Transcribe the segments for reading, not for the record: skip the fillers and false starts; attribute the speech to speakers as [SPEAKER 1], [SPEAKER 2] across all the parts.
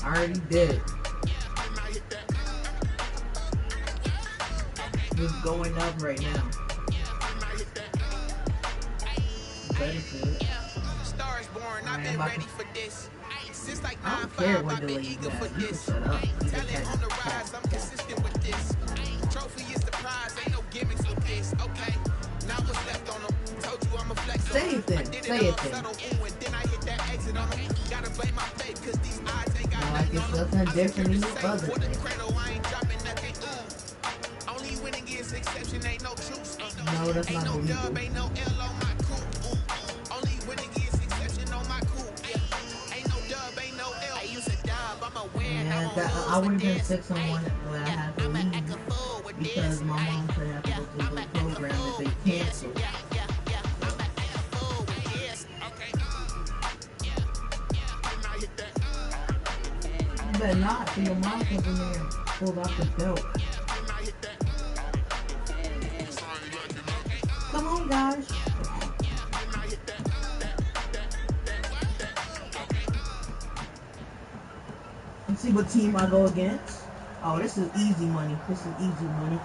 [SPEAKER 1] I already did it. It's going up right now. Benefit. Man, I don't care what delay you got. You can shut up. You can say it then. Say it then. Like it's nothing different than your other thing. No, that's not illegal. Yeah, I would have been 6 on one when I had to leave because my mom said I have to go to the program that they canceled. You better not, so your mom comes in there and pulls out the belt. Come on, guys. Let's see what team I go against. Oh, this is easy money. This is easy money.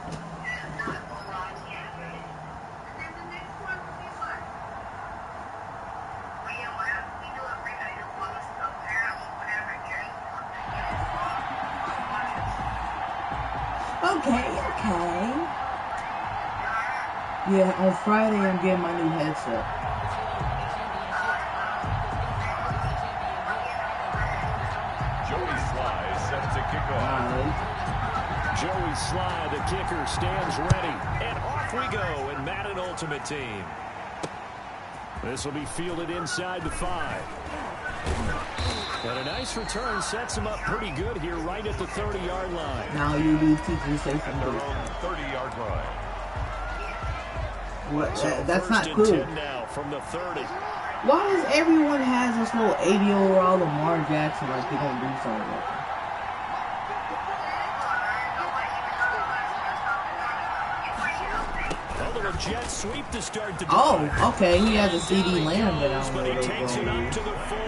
[SPEAKER 1] Okay. Yeah, on Friday I'm getting my new headset.
[SPEAKER 2] Joey Sly, the kicker, stands ready. And off we go in Madden Ultimate Team. This will be fielded inside the 5. And a nice return sets him up pretty good here right at the 30-yard line.
[SPEAKER 1] Now you do teach me say something.
[SPEAKER 2] They're on the 30-yard line.
[SPEAKER 1] What?
[SPEAKER 2] So
[SPEAKER 1] That's not cool.
[SPEAKER 2] Now from the 30.
[SPEAKER 1] Why does everyone has this little 80-year-old Lamar Jackson like he don't do something like that?
[SPEAKER 2] Jet sweep to start the drive.
[SPEAKER 1] Oh, okay. He has a CD Lamb that I don't know.
[SPEAKER 2] But he takes it up to the 40.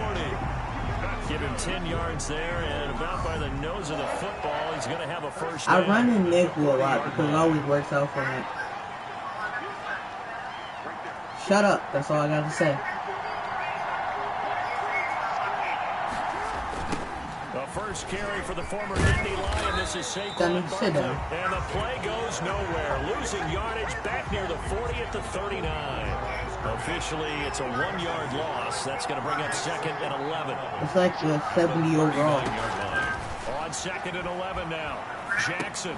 [SPEAKER 2] Give him 10 yards there, and about by the nose of the football, he's going to have a first down.
[SPEAKER 1] I run in nickel a lot because it always works out for me. Shut up. That's all I got to say.
[SPEAKER 2] The first carry for the former Indy Lion. This is Saquon Barkley. And the play goes nowhere. Losing yardage back near the 40 at the 39. Officially, it's a 1-yard loss. That's going to bring up 2nd and 11.
[SPEAKER 1] It's like a 70 overall.
[SPEAKER 2] On 2nd and 11 now. Jackson.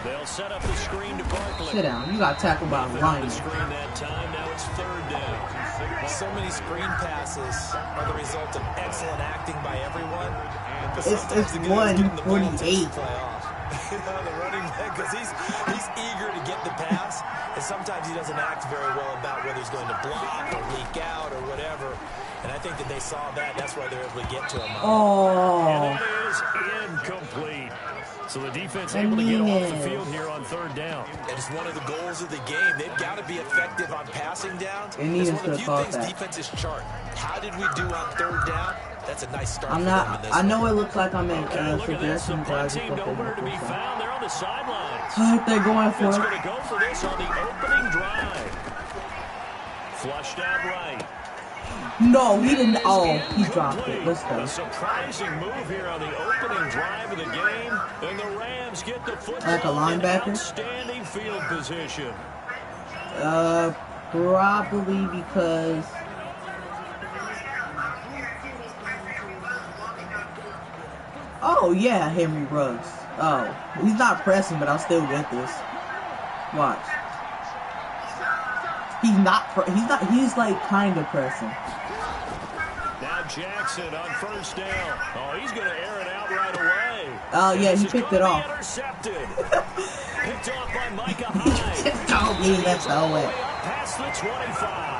[SPEAKER 2] They'll set up the screen to Barkley.
[SPEAKER 1] Sit down. You got tackled by a lion.
[SPEAKER 2] Screen that time. Now it's 3rd down.
[SPEAKER 3] So many screen passes are the result of excellent acting by everyone.
[SPEAKER 1] It's 148.
[SPEAKER 3] The running back, because he's eager to get the pass, and sometimes he doesn't act very well about whether he's going to block or leak out or whatever. And I think that they saw that. That's why they're able to get to him.
[SPEAKER 1] Oh.
[SPEAKER 2] And that is incomplete. So the defense able to get off the field here on 3rd down.
[SPEAKER 3] It is one of the goals of the game. They've got to be effective on passing down.
[SPEAKER 1] It's
[SPEAKER 3] one of the few things defenses chart. How did we do on 3rd down? That's a nice start.
[SPEAKER 1] I'm not. I know it looks like I'm in suggestions, but I just
[SPEAKER 2] don't nowhere to be found. They're on the sidelines.
[SPEAKER 1] I think they're going for it.
[SPEAKER 2] Going to go for this on the opening drive. Flushed out right.
[SPEAKER 1] No, he didn't. Oh, he dropped it. Let's go.
[SPEAKER 2] A surprising move here on the opening drive of the game, and the Rams get the football.
[SPEAKER 1] Like a linebacker.
[SPEAKER 2] Outstanding field position.
[SPEAKER 1] Probably because. Oh yeah, Henry Ruggs. Oh, he's not pressing, but I'll still get this. Watch. He's not. He's like kind of pressing.
[SPEAKER 2] Now Jackson on 1st down. Oh, he's going to air it out right away.
[SPEAKER 1] Oh yeah, he picked it off.
[SPEAKER 2] Intercepted. Picked off by Micah Hyde.
[SPEAKER 1] Oh man, that's the way.
[SPEAKER 2] Past the 25.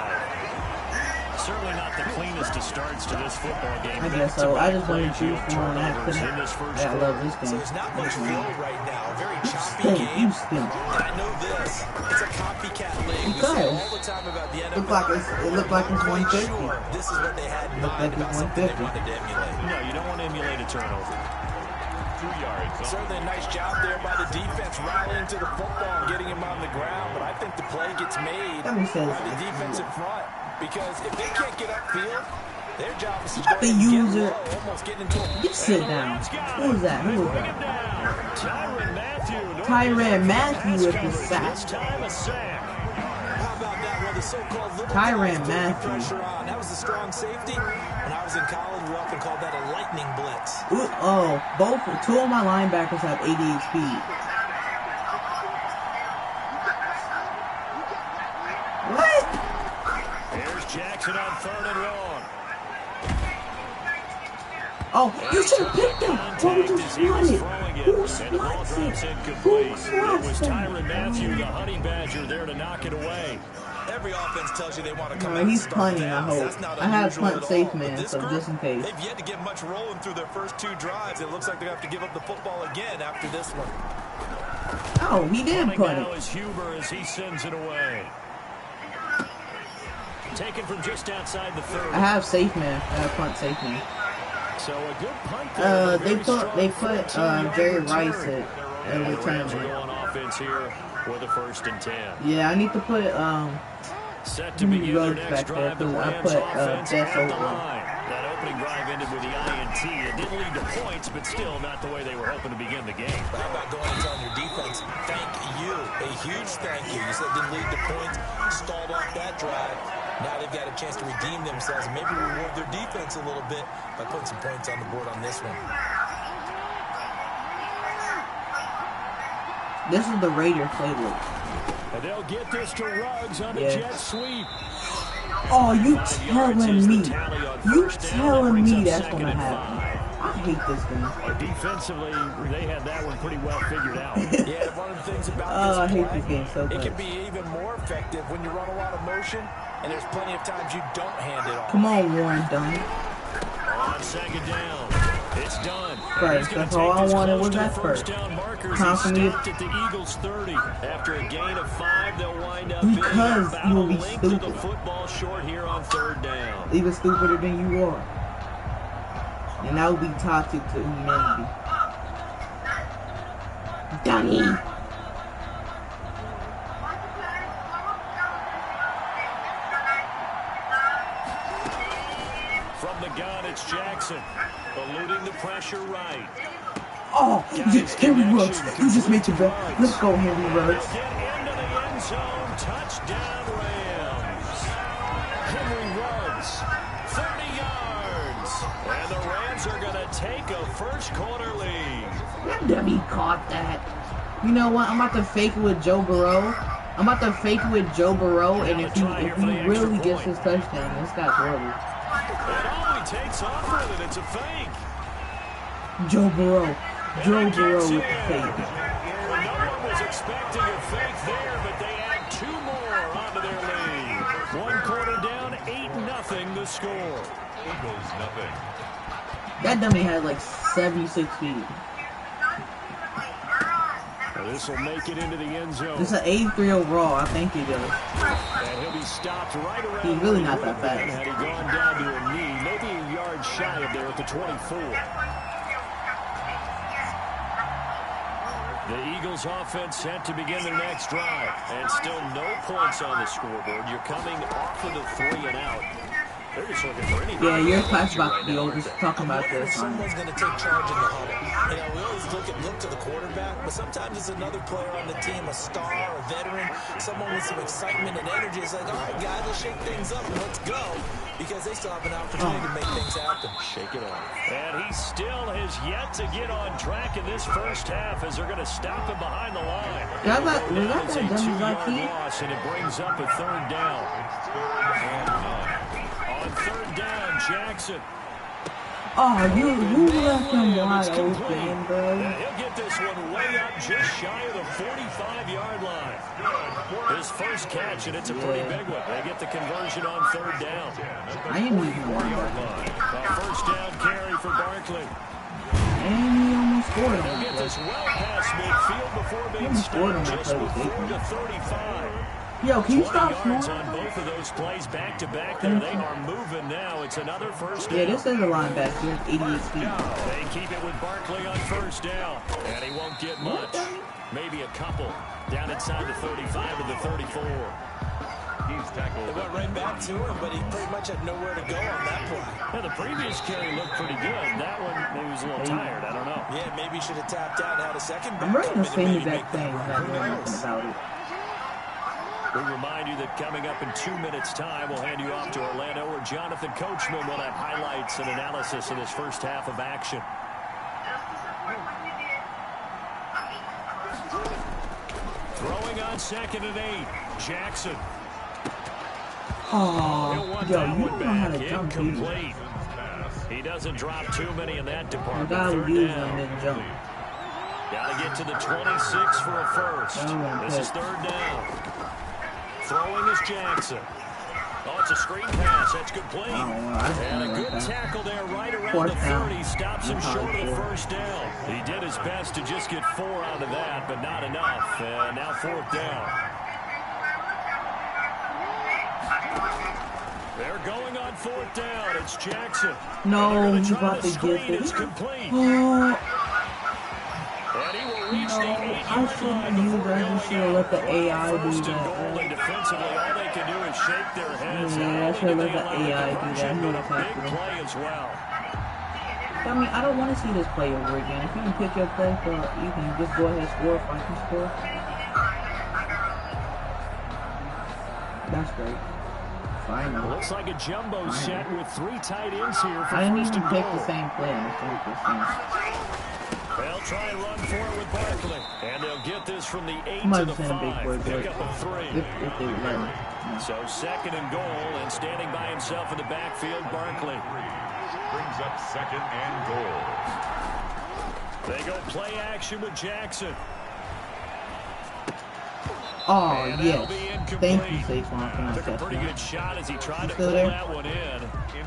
[SPEAKER 2] Certainly not the cleanest of starts to this football game.
[SPEAKER 1] I guess so. I just wanted to choose one that I couldn't. Yeah, I love this game.
[SPEAKER 3] So there's not much flow right now. A very choppy game. And I know this. It's a copycat league. We say all the time about the NFL.
[SPEAKER 1] It looked like it's 150.
[SPEAKER 3] This is what they had in mind about something they wanted to emulate.
[SPEAKER 2] No, you don't want to emulate a turnover. 2 yards.
[SPEAKER 3] Certainly a nice job there by the defense rallying to the football and getting him on the ground, but I think the play gets made by the defensive front because if they can't get upfield, their job is to go and get low, almost getting into a...
[SPEAKER 1] You sit down. Who is that? Who is that? Tyrann Mathieu with the sack.
[SPEAKER 3] How about that? Well, the so-called little
[SPEAKER 1] Tyrann Mathieu.
[SPEAKER 3] Pressure on. That was a strong safety. When I was in college, we often called that a lightning blitz.
[SPEAKER 1] Ooh, two of my linebackers have 88 speed. What?
[SPEAKER 2] Here's Jackson on 3rd and long.
[SPEAKER 1] Oh, you should have picked him. Why would you swat it? Who swats it? Who swats
[SPEAKER 2] it? It was Tyrann Mathieu, the honey badger, there to knock it away.
[SPEAKER 3] Every offense tells you they want to come out.
[SPEAKER 1] He's punting, I hope. I have punt safe man, so just in case.
[SPEAKER 3] They've yet to get much rolling through their first 2 drives. It looks like they have to give up the football again after this one.
[SPEAKER 1] Oh, he did punt it.
[SPEAKER 2] Now is Huber as he sends it away. Taken from just outside the 30.
[SPEAKER 1] I have safe man. I have punt safe man.
[SPEAKER 2] So a good punt
[SPEAKER 1] they put Jerry Rice at return.
[SPEAKER 2] On offense here with the 1st and 10.
[SPEAKER 1] Yeah, I need to put
[SPEAKER 2] set to begin their next drive. The
[SPEAKER 1] I
[SPEAKER 2] Rams
[SPEAKER 1] put
[SPEAKER 2] offense
[SPEAKER 1] Jess
[SPEAKER 2] at the
[SPEAKER 1] over.
[SPEAKER 2] line. That opening drive ended with the INT. It didn't lead to points, but still not the way they were hoping to begin the game.
[SPEAKER 3] How about going and telling your defense, thank you, a huge thank you. You said it didn't lead to points, stalled off that drive. Now they've got a chance to redeem themselves and maybe reward their defense a little bit by putting some points on the board on this one.
[SPEAKER 1] This is the Raiders playbook.
[SPEAKER 2] And they'll get this to Ruggs on the jet sweep.
[SPEAKER 1] Oh, you telling me? You telling me that's going to happen? I hate this game.
[SPEAKER 2] Defensively, they had that one pretty well figured out.
[SPEAKER 3] Yeah, one of the things about this
[SPEAKER 1] I hate this game so much.
[SPEAKER 3] It can be even more effective when you run a lot of motion, and there's plenty of times you don't hand it off.
[SPEAKER 1] Come on, Warren Dunn.
[SPEAKER 2] On 2nd down, it's done.
[SPEAKER 1] First, that's all I wanted was that first. Time for me
[SPEAKER 2] at the Eagles 30. After a gain of 5, they'll wind up
[SPEAKER 1] because you will be stupid.
[SPEAKER 2] the football short here on 3rd down.
[SPEAKER 1] Even stupider than you are. And that would be toxic to humanity. Dunny.
[SPEAKER 2] From the gun, it's Jackson. Eluding the pressure right.
[SPEAKER 1] Oh, yes, Henry Ruggs. You just made your bet. Let's go, Henry Ruggs.
[SPEAKER 2] Get into the end zone. Touchdown, Rams. Henry Ruggs, 30 yards. And the Rams are going to take a first-quarter lead.
[SPEAKER 1] That dummy caught that. You know what? I'm about to fake it with Joe Burrow. And if he really gets his touchdown, this guy's horrible.
[SPEAKER 2] And all he takes off with it, it's a fake.
[SPEAKER 1] Joe Burrow with the fake.
[SPEAKER 2] No one was expecting a fake there, but they add 2 more onto their lead. 1 quarter down, 8-0 the score. Eagles nothing.
[SPEAKER 1] That dummy had like 76 feet.
[SPEAKER 2] This will make it into the end zone.
[SPEAKER 1] It's an 83 overall, I think he does.
[SPEAKER 2] And he'll be stopped right around.
[SPEAKER 1] He's really not that fast.
[SPEAKER 2] Had he gone down to a knee, maybe a yard shy of there at the 24. The Eagles offense set to begin their next drive. And still no points on the scoreboard. You're coming off of the 3 and out. They're just looking for anything.
[SPEAKER 1] Yeah, your class about to be over. Just talking about this.
[SPEAKER 3] Someone's going to take charge in the huddle. You know, we always look to the quarterback, but sometimes it's another player on the team, a star, a veteran, someone with some excitement and energy. It's like, all right, guys, let's shake things up and let's go, because they still have an opportunity to make things happen.
[SPEAKER 2] Shake it off. And he still has yet to get on track in this first half as they're going to stop him behind the line.
[SPEAKER 1] Was that
[SPEAKER 2] a 2-yard
[SPEAKER 1] key?
[SPEAKER 2] loss, and it brings up a 3rd down. On 3rd down, Jackson.
[SPEAKER 1] Oh, you left him wide open, bro.
[SPEAKER 2] He'll get this one way up just shy of the 45-yard line. His first catch, and it's a pretty big one. They get the conversion on 3rd down.
[SPEAKER 1] I didn't even want
[SPEAKER 2] that. A first down carry for Barkley.
[SPEAKER 1] And he almost scored on
[SPEAKER 2] He'll get this well past midfield before being stopped just before the 35.
[SPEAKER 1] Yo, can you stop
[SPEAKER 2] yards
[SPEAKER 1] snoring?
[SPEAKER 2] on both of those plays back to back there. They are moving now. It's another first down.
[SPEAKER 1] Yeah, this is a linebacker. He has 88 feet.
[SPEAKER 2] They keep it with Barkley on first down. And he won't get much. Maybe a couple. Down inside the 35 to the 34.
[SPEAKER 3] He's tackled. They went right back to him, but he pretty much had nowhere to go on that play.
[SPEAKER 2] Yeah, the previous carry looked pretty good. That one, maybe he was a little tired. I don't know.
[SPEAKER 3] Yeah, maybe he should have tapped out and had a second back.
[SPEAKER 1] I'm ready to say that thing. Not doing nothing about it.
[SPEAKER 2] We remind you that coming up in 2 minutes' time, we'll hand you off to Orlando, where Jonathan Coachman will have highlights and analysis of this first half of action. Throwing on 2nd and 8, Jackson.
[SPEAKER 1] Oh, yo, you
[SPEAKER 2] one
[SPEAKER 1] don't know how
[SPEAKER 2] back,
[SPEAKER 1] to jump,
[SPEAKER 2] incomplete. He doesn't drop too many in that
[SPEAKER 1] The
[SPEAKER 2] department.
[SPEAKER 1] guy who
[SPEAKER 2] 3rd
[SPEAKER 1] uses
[SPEAKER 2] down.
[SPEAKER 1] them didn't jump.
[SPEAKER 2] Got to get to the 26 for a first.
[SPEAKER 1] Oh,
[SPEAKER 2] This is 3rd down. Throwing is Jackson. Oh, it's a screen pass. That's complete. And a good tackle there right around the 30. Stops him short of the first down. He did his best to just get 4 out of that, but not enough. And now 4th down. They're going on 4th down. It's Jackson.
[SPEAKER 1] No, he's about to get it.
[SPEAKER 2] It's complete.
[SPEAKER 1] Oh,
[SPEAKER 2] And he will reach the
[SPEAKER 1] no,
[SPEAKER 2] 8-yard
[SPEAKER 1] I shouldn't
[SPEAKER 2] line
[SPEAKER 1] you
[SPEAKER 2] before
[SPEAKER 1] guys
[SPEAKER 2] going
[SPEAKER 1] should have let the
[SPEAKER 2] out.
[SPEAKER 1] AI do
[SPEAKER 2] First and
[SPEAKER 1] that.
[SPEAKER 2] goal, and defensively, all they can do is shake their heads.
[SPEAKER 1] Yeah, I
[SPEAKER 2] Not
[SPEAKER 1] should
[SPEAKER 2] only
[SPEAKER 1] let
[SPEAKER 2] do
[SPEAKER 1] the
[SPEAKER 2] they allow
[SPEAKER 1] AI do
[SPEAKER 2] conversion,
[SPEAKER 1] that.
[SPEAKER 2] but a big play as well.
[SPEAKER 1] I mean, I don't want to see this play over again. If you can pick your play, for, you can just go ahead and score if I can score. That's great. Fine.
[SPEAKER 2] Looks like a jumbo set with 3 tight ends here for
[SPEAKER 1] I didn't
[SPEAKER 2] first
[SPEAKER 1] even
[SPEAKER 2] and
[SPEAKER 1] pick
[SPEAKER 2] goal.
[SPEAKER 1] the same play. I just picked the same.
[SPEAKER 2] They'll try and run for it with Barkley. And they'll get this from the 8
[SPEAKER 1] Might
[SPEAKER 2] to the
[SPEAKER 1] have been a big
[SPEAKER 2] 5.
[SPEAKER 1] word,
[SPEAKER 2] Pick
[SPEAKER 1] but
[SPEAKER 2] up a 3.
[SPEAKER 1] if they let me. No.
[SPEAKER 2] So 2nd and goal, and standing by himself in the backfield, Barkley.
[SPEAKER 4] Brings up 2nd and goal.
[SPEAKER 2] They go play action with Jackson.
[SPEAKER 1] Oh,
[SPEAKER 2] And
[SPEAKER 1] yes.
[SPEAKER 2] that'll be incomplete.
[SPEAKER 1] Thank you, Saquon, for not
[SPEAKER 2] Took a pretty
[SPEAKER 1] touchdown.
[SPEAKER 2] good shot as he tried to
[SPEAKER 1] Still
[SPEAKER 2] pull
[SPEAKER 1] there?
[SPEAKER 2] that one in.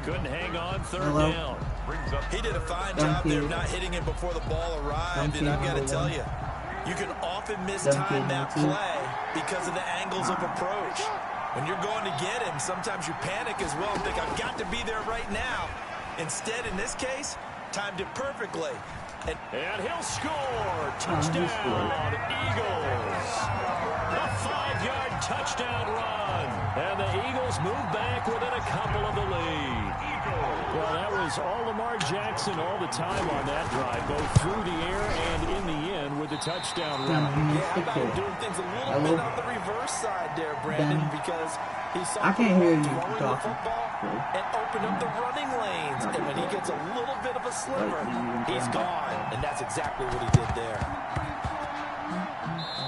[SPEAKER 2] Couldn't hang on 3rd
[SPEAKER 1] Hello?
[SPEAKER 2] down.
[SPEAKER 4] Brings up
[SPEAKER 3] He did a fine
[SPEAKER 1] Thank
[SPEAKER 3] job there
[SPEAKER 1] you.
[SPEAKER 3] of not hitting him before the ball arrived,
[SPEAKER 1] Thank
[SPEAKER 3] and
[SPEAKER 1] you,
[SPEAKER 3] I've got to
[SPEAKER 1] number
[SPEAKER 3] tell
[SPEAKER 1] one.
[SPEAKER 3] you, you can often
[SPEAKER 1] Thank
[SPEAKER 3] mistime
[SPEAKER 1] you,
[SPEAKER 3] that
[SPEAKER 1] number two.
[SPEAKER 3] play because of the angles of approach. When you're going to get him, sometimes you panic as well and think, I've got to be there right now. Instead, in this case, timed it perfectly.
[SPEAKER 2] And he'll score.
[SPEAKER 1] he
[SPEAKER 2] Touchdown,
[SPEAKER 1] scored.
[SPEAKER 2] Eagles. A 5-yard touchdown run. And the Eagles move back within a couple of the lead. Well, that was all Lamar Jackson all the time on that drive, both through the air and in the end with the touchdown run.
[SPEAKER 3] Yeah, how about him doing things a little bit on the reverse side there, Brandon, because he saw
[SPEAKER 1] I can't hear you
[SPEAKER 3] throwing the
[SPEAKER 1] talking.
[SPEAKER 3] football and open up the running lanes. And when he gets a little bit of a sliver, he's gone. And that's exactly what he did there.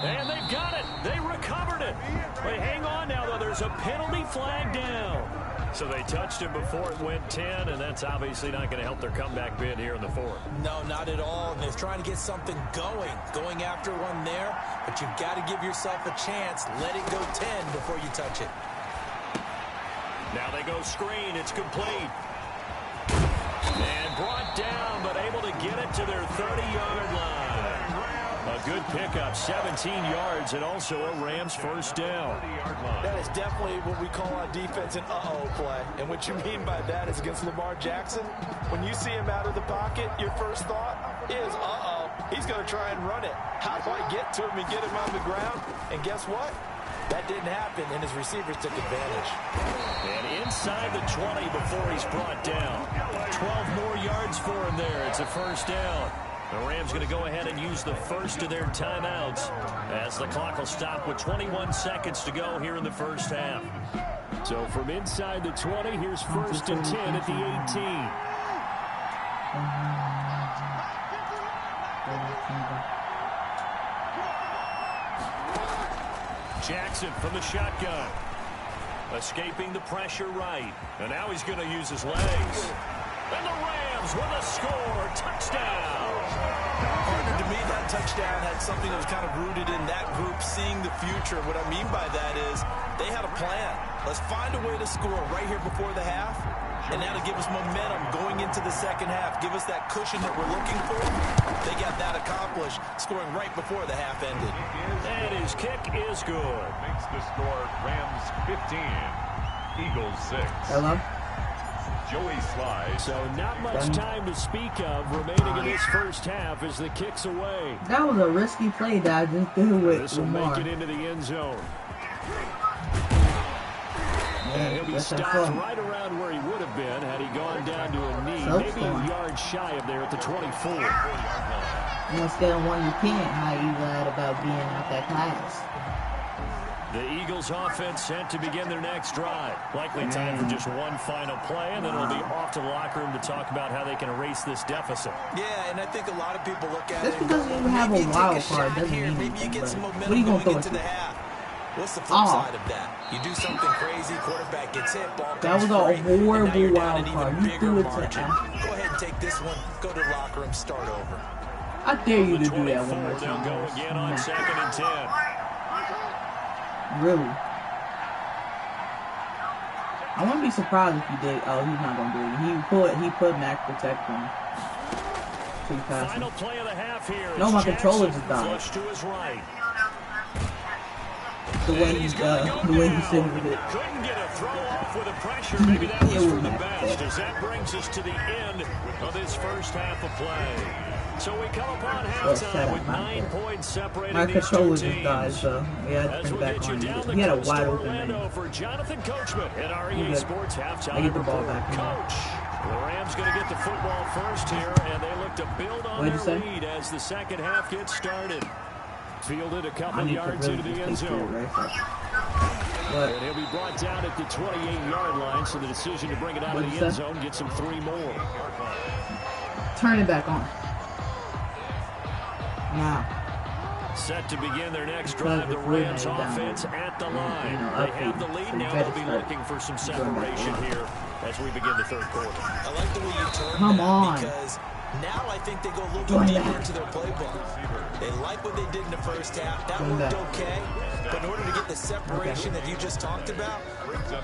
[SPEAKER 2] And they've got it. They recovered it. But hang on now, though. There's a penalty flag down. So they touched him before it went 10, and that's obviously not going to help their comeback bid here in the 4th.
[SPEAKER 3] No, not at all. And they're trying to get something going after one there. But you've got to give yourself a chance. Let it go 10 before you touch it.
[SPEAKER 2] Now they go screen. It's complete. And brought down, but able to get it to their 30-yard line. A good pickup, 17 yards, and also a Rams first down.
[SPEAKER 3] That is definitely what we call on defense an uh-oh play. And what you mean by that is against Lamar Jackson, when you see him out of the pocket, your first thought is, uh-oh, he's going to try and run it. How do I get to him and get him on the ground? And guess what? That didn't happen, and his receivers took advantage.
[SPEAKER 2] And inside the 20 before he's brought down. 12 more yards for him there. It's a first down. The Rams going to go ahead and use the first of their timeouts as the clock will stop with 21 seconds to go here in the first half. So from inside the 20, here's 1st and 10 at the 18. Jackson from the shotgun. Escaping the pressure right. And now he's going to use his legs. And the Rams with a score. Touchdown.
[SPEAKER 3] Partner, to me, that touchdown had something that was kind of rooted in that group seeing the future. What I mean by that is they had a plan. Let's find a way to score right here before the half. And that'll give us momentum going into the second half. Give us that cushion that we're looking for. They got that accomplished, scoring right before the half ended.
[SPEAKER 2] And his kick is good.
[SPEAKER 4] Makes the score Rams 15, Eagles 6.
[SPEAKER 1] Hello?
[SPEAKER 4] Joey slides.
[SPEAKER 2] So not much time to speak of remaining in this first half as the kick's away.
[SPEAKER 1] That was a risky play that I just did with
[SPEAKER 2] This will
[SPEAKER 1] Lamar.
[SPEAKER 2] make it into the end zone. And
[SPEAKER 1] Yeah,
[SPEAKER 2] he'll be
[SPEAKER 1] that's
[SPEAKER 2] stopped
[SPEAKER 1] fun.
[SPEAKER 2] right around where he would have been had he gone down to a knee.
[SPEAKER 1] So
[SPEAKER 2] Maybe
[SPEAKER 1] fun.
[SPEAKER 2] a yard shy of there at the 24.
[SPEAKER 1] You must get on one you can't. How you glad about being out that class?
[SPEAKER 2] The Eagles offense set to begin their next drive. Likely time for just one final play, and then it'll be off to the locker room to talk about how they can erase this deficit.
[SPEAKER 3] Yeah, and I think a lot of people look at
[SPEAKER 1] Just
[SPEAKER 3] it and
[SPEAKER 1] because
[SPEAKER 3] go,
[SPEAKER 1] you have
[SPEAKER 3] maybe
[SPEAKER 1] a
[SPEAKER 3] you
[SPEAKER 1] wild
[SPEAKER 3] take a
[SPEAKER 1] card
[SPEAKER 3] shot
[SPEAKER 1] doesn't
[SPEAKER 3] here,
[SPEAKER 1] mean
[SPEAKER 3] maybe you
[SPEAKER 1] anything,
[SPEAKER 3] get some
[SPEAKER 1] but
[SPEAKER 3] momentum
[SPEAKER 1] what are you gonna
[SPEAKER 3] going
[SPEAKER 1] throw
[SPEAKER 3] into
[SPEAKER 1] it
[SPEAKER 3] the
[SPEAKER 1] to?
[SPEAKER 3] half. What's the flip side of that? You do something crazy, quarterback gets hit, ball
[SPEAKER 1] That
[SPEAKER 3] comes
[SPEAKER 1] was a
[SPEAKER 3] free, and now
[SPEAKER 1] horrible
[SPEAKER 3] you're down
[SPEAKER 1] wild
[SPEAKER 3] an
[SPEAKER 1] card.
[SPEAKER 3] even
[SPEAKER 1] You
[SPEAKER 3] bigger
[SPEAKER 1] threw it to
[SPEAKER 3] margin.
[SPEAKER 1] F.
[SPEAKER 3] Go ahead and take this one, go to the locker room, start over.
[SPEAKER 1] I dare you
[SPEAKER 2] From
[SPEAKER 1] to
[SPEAKER 2] the
[SPEAKER 1] do that one
[SPEAKER 2] 24,
[SPEAKER 1] more
[SPEAKER 2] they'll
[SPEAKER 1] time.
[SPEAKER 2] go again on
[SPEAKER 1] Nah.
[SPEAKER 2] 2nd and 10.
[SPEAKER 1] Really? I wouldn't be surprised if he did. Oh, he's not gonna do it. He put Max protect him. Too fast.
[SPEAKER 2] Final play of the half here.
[SPEAKER 1] No,
[SPEAKER 2] It's
[SPEAKER 1] my controller
[SPEAKER 2] Jackson
[SPEAKER 1] just died.
[SPEAKER 2] flush to his right.
[SPEAKER 1] The way
[SPEAKER 2] And
[SPEAKER 1] he
[SPEAKER 2] he's gonna go
[SPEAKER 1] the way he
[SPEAKER 2] down.
[SPEAKER 1] sitting with it.
[SPEAKER 2] Couldn't get a throw off with the pressure. Maybe that was
[SPEAKER 1] It
[SPEAKER 2] for
[SPEAKER 1] was
[SPEAKER 2] the
[SPEAKER 1] Max
[SPEAKER 2] best,
[SPEAKER 1] protect.
[SPEAKER 2] as that brings us to the end of this first half of play. So we come upon
[SPEAKER 1] Well, set
[SPEAKER 2] halftime
[SPEAKER 1] up,
[SPEAKER 2] with
[SPEAKER 1] my
[SPEAKER 2] 9
[SPEAKER 1] bad.
[SPEAKER 2] points separating
[SPEAKER 1] My
[SPEAKER 2] these
[SPEAKER 1] controller
[SPEAKER 2] two
[SPEAKER 1] just died,
[SPEAKER 2] teams.
[SPEAKER 1] so we had to
[SPEAKER 2] As
[SPEAKER 1] turn
[SPEAKER 2] we
[SPEAKER 1] it back
[SPEAKER 2] get you
[SPEAKER 1] on.
[SPEAKER 2] down the
[SPEAKER 1] He had a
[SPEAKER 2] coast
[SPEAKER 1] wide
[SPEAKER 2] to
[SPEAKER 1] open
[SPEAKER 2] Orlando
[SPEAKER 1] man.
[SPEAKER 2] for Jonathan Coachman at our
[SPEAKER 1] He
[SPEAKER 2] EA
[SPEAKER 1] good.
[SPEAKER 2] Sports
[SPEAKER 1] I
[SPEAKER 2] halftime
[SPEAKER 1] get the ball
[SPEAKER 2] report.
[SPEAKER 1] back now.
[SPEAKER 2] Coach, the Rams going to get the football first here, and they look to build on
[SPEAKER 1] What'd
[SPEAKER 2] their
[SPEAKER 1] you say?
[SPEAKER 2] lead as the second half gets started. Fielded a
[SPEAKER 1] I
[SPEAKER 2] couple
[SPEAKER 1] need to
[SPEAKER 2] yards
[SPEAKER 1] really
[SPEAKER 2] into the
[SPEAKER 1] just
[SPEAKER 2] end
[SPEAKER 1] take care of
[SPEAKER 2] zone.
[SPEAKER 1] it right there.
[SPEAKER 2] And he'll be brought down at the 28-yard line, so the decision to bring it out of
[SPEAKER 1] What'd
[SPEAKER 2] the
[SPEAKER 1] you
[SPEAKER 2] end
[SPEAKER 1] say?
[SPEAKER 2] zone gets him 3 more.
[SPEAKER 1] Turn it back on. Now.
[SPEAKER 2] Set to begin their next
[SPEAKER 1] Because
[SPEAKER 2] drive, the
[SPEAKER 1] it's really
[SPEAKER 2] Rams
[SPEAKER 1] down
[SPEAKER 2] offense
[SPEAKER 1] there.
[SPEAKER 2] at the
[SPEAKER 1] You
[SPEAKER 2] line.
[SPEAKER 1] know,
[SPEAKER 2] They
[SPEAKER 1] update.
[SPEAKER 2] have the lead
[SPEAKER 1] So you
[SPEAKER 2] now.
[SPEAKER 1] better
[SPEAKER 2] They'll be
[SPEAKER 1] start
[SPEAKER 2] looking for some
[SPEAKER 1] going back
[SPEAKER 2] separation
[SPEAKER 1] around.
[SPEAKER 2] here as we begin the third quarter.
[SPEAKER 3] I like the way you turn
[SPEAKER 1] Come
[SPEAKER 3] that
[SPEAKER 1] on.
[SPEAKER 3] because now I think they go a little
[SPEAKER 1] Going
[SPEAKER 3] bit deeper
[SPEAKER 1] back.
[SPEAKER 3] into their playbook. They like what they did in the first half. That
[SPEAKER 1] Going
[SPEAKER 3] worked
[SPEAKER 1] back.
[SPEAKER 3] okay. But in order to get the separation that you just talked about,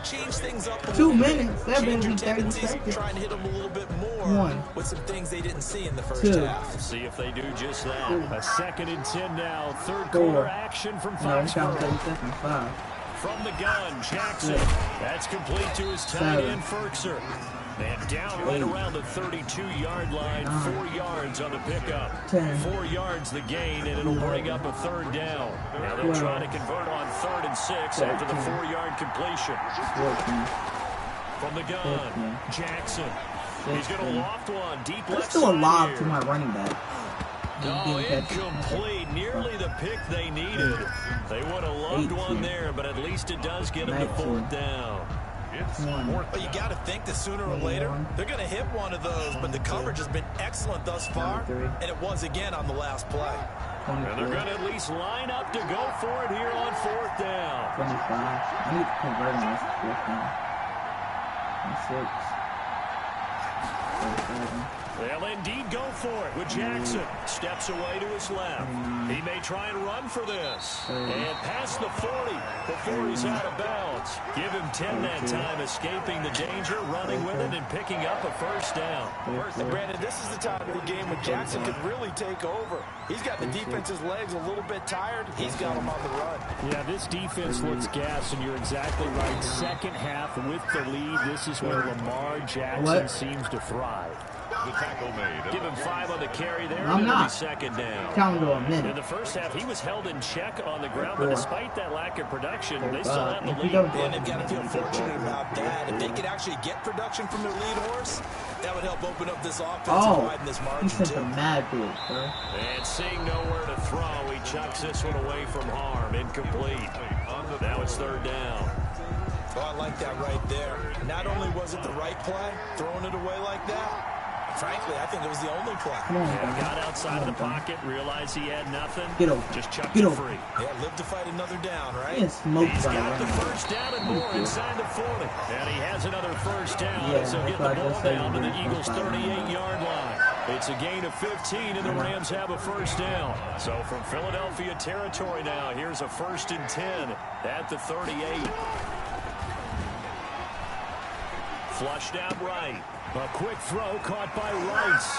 [SPEAKER 3] change things up a
[SPEAKER 1] 2
[SPEAKER 3] little bit.
[SPEAKER 1] minutes. That
[SPEAKER 3] Change
[SPEAKER 1] better
[SPEAKER 3] your
[SPEAKER 1] be 30
[SPEAKER 3] tendencies,
[SPEAKER 1] seconds.
[SPEAKER 3] try and hit them a little bit more
[SPEAKER 1] 1,
[SPEAKER 3] with some things they didn't see in the first
[SPEAKER 1] 2.
[SPEAKER 3] half.
[SPEAKER 2] See if they do just that.
[SPEAKER 1] 2.
[SPEAKER 2] A 2nd and 10 now. Third
[SPEAKER 1] 4.
[SPEAKER 2] quarter action from
[SPEAKER 1] No, it's down 30
[SPEAKER 2] Foxborough.
[SPEAKER 1] seconds. 5.
[SPEAKER 2] From the gun, Jackson.
[SPEAKER 1] 6.
[SPEAKER 2] That's complete to his tight
[SPEAKER 1] 7.
[SPEAKER 2] end, Ferkser. And down right
[SPEAKER 1] 8.
[SPEAKER 2] around the 32-yard line,
[SPEAKER 1] 9.
[SPEAKER 2] 4 yards on the pickup.
[SPEAKER 1] 10.
[SPEAKER 2] 4 yards the gain, and it'll bring up a third down. Now they'll try to convert on 3rd and 6 after the 4-yard completion.
[SPEAKER 1] 14.
[SPEAKER 2] From the gun, Jackson. He's going to
[SPEAKER 1] 16.
[SPEAKER 2] loft one deep
[SPEAKER 1] That's
[SPEAKER 2] left
[SPEAKER 1] still a
[SPEAKER 2] side
[SPEAKER 1] lob
[SPEAKER 2] here.
[SPEAKER 1] to my running back.
[SPEAKER 2] No,
[SPEAKER 1] Didn't catch it.
[SPEAKER 2] incomplete. Nearly the pick they needed. They would have loved
[SPEAKER 1] 18.
[SPEAKER 2] one there, but at least it does get them to
[SPEAKER 1] 19.
[SPEAKER 2] 4th down.
[SPEAKER 4] It's
[SPEAKER 1] 1.
[SPEAKER 3] But you got to think that sooner or later, they're going to hit one of those. But the coverage has been excellent thus far,
[SPEAKER 1] 23.
[SPEAKER 3] and it was again on the last play.
[SPEAKER 2] And they're
[SPEAKER 1] 24.
[SPEAKER 2] going to at least line up to go for it here on 4th down.
[SPEAKER 1] 25. I need to convert on this 4th down. 26. 27.
[SPEAKER 2] They'll indeed go for it with Jackson. Steps away to his left. He may try and run for this. And past the 40 before he's out of bounds. Give him 10 that time, escaping the danger, running with it, and picking up a first down.
[SPEAKER 3] And Brandon, this is the time of the game when Jackson could really take over. He's got the defense's legs a little bit tired. He's got them on the run.
[SPEAKER 2] Yeah, this defense looks gassed, and you're exactly right. Second half with the lead, this is where Lamar Jackson seems to thrive.
[SPEAKER 4] The tackle made.
[SPEAKER 2] Give him 5 on the carry there,
[SPEAKER 1] I'm
[SPEAKER 2] and it'll be
[SPEAKER 1] not.
[SPEAKER 2] 2nd down.
[SPEAKER 1] Count to a
[SPEAKER 2] In
[SPEAKER 1] minute.
[SPEAKER 2] the first half, he was held in check on the ground, but despite that lack of production, they still have the
[SPEAKER 1] If you
[SPEAKER 2] lead.
[SPEAKER 1] don't
[SPEAKER 3] And they've got to feel fortunate about that. If they could actually get production from their lead horse, that would help open up this offense and widen this
[SPEAKER 1] He
[SPEAKER 3] margin
[SPEAKER 1] sent
[SPEAKER 3] too.
[SPEAKER 1] a mad blitz, bro.
[SPEAKER 2] And seeing nowhere to throw, he chucks this one away from harm. Incomplete. Now it's 3rd down.
[SPEAKER 3] Oh, I like that right there. Not only was it the right play, throwing it away like that, frankly, I think it was the only play.
[SPEAKER 1] Come on,
[SPEAKER 2] Yeah,
[SPEAKER 1] bro.
[SPEAKER 2] got outside of the pocket, realized he had nothing.
[SPEAKER 1] Get over.
[SPEAKER 2] Just chucked
[SPEAKER 1] Get
[SPEAKER 2] it
[SPEAKER 1] over.
[SPEAKER 2] free.
[SPEAKER 3] Yeah, live to fight another down, right?
[SPEAKER 1] He is smoked
[SPEAKER 2] He's
[SPEAKER 1] by
[SPEAKER 2] got the
[SPEAKER 1] running.
[SPEAKER 2] first down and more inside the 40. And he has another first down
[SPEAKER 1] Yeah,
[SPEAKER 2] as he'll get
[SPEAKER 1] that's what
[SPEAKER 2] the
[SPEAKER 1] I
[SPEAKER 2] ball
[SPEAKER 1] just said.
[SPEAKER 2] down to the
[SPEAKER 1] He
[SPEAKER 2] Eagles'
[SPEAKER 1] did.
[SPEAKER 2] 38-yard line. It's a gain of 15, and the Rams have a first down. So from Philadelphia territory now, here's a 1st and 10 at the 38. Flushed out right. A quick throw caught by Rice.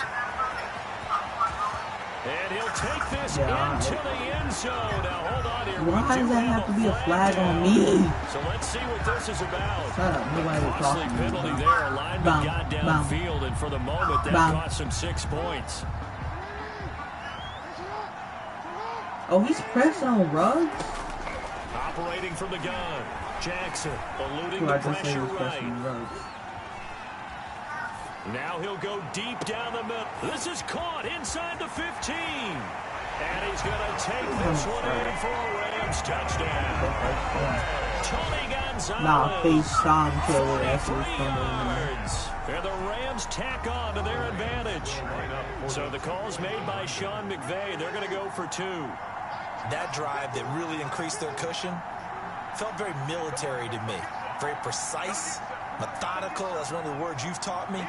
[SPEAKER 2] And he'll take this into the end zone. Now hold on here.
[SPEAKER 1] Why does that have to be a flag on me?
[SPEAKER 2] So let's see what this is about.
[SPEAKER 1] Shut up, nobody was
[SPEAKER 2] Costly
[SPEAKER 1] talking.
[SPEAKER 2] penalty there. A lineman got downfield, and for the moment, that cost him 6 points.
[SPEAKER 1] Oh, he's pressing on Ruggs?
[SPEAKER 2] Operating from the gun. Jackson eluding the pressure right. Now he'll go deep down the middle. This is caught inside the 15. And he's going to take this one in for a Rams touchdown. Tony Gonzalez.
[SPEAKER 1] Nah, face Sean Killer. That's
[SPEAKER 2] yards. And the Rams tack on to their advantage. So the call's made by Sean McVay. They're going to go for 2.
[SPEAKER 3] That drive that really increased their cushion felt very military to me. Very precise, methodical. That's one of the words you've taught me.